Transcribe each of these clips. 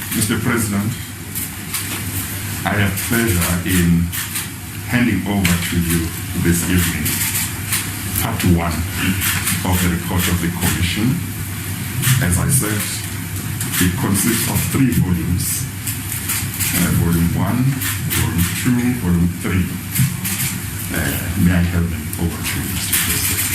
Mr. President, I have pleasure in handing over to you this evening part 1 of the report of the Commission. As I said, it consists of 3 volumes. Volume 1, Volume 2, Volume 3. May I have them over to you, Mr. President?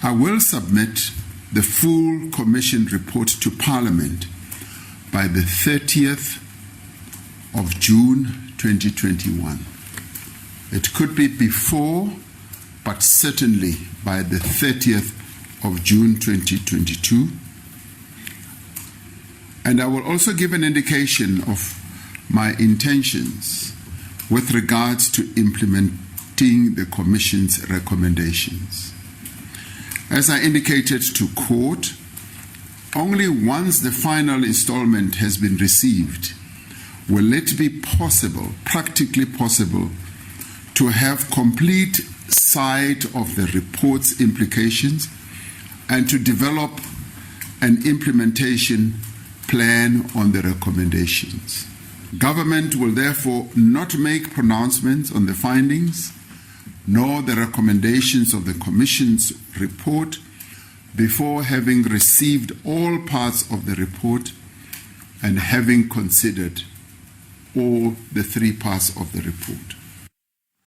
I will submit the full Commission report to Parliament by the 30th of June 2021. It could be before, but certainly by the 30th of June 2022. And I will also give an indication of my intentions with regards to implementing the Commission's recommendations. As I indicated to court, only once the final installment has been received will it be possible, practically possible, to have complete sight of the report's implications and to develop an implementation plan on the recommendations. Government will therefore not make pronouncements on the findings nor the recommendations of the Commission's report before having received all parts of the report and having considered all the 3 parts of the report.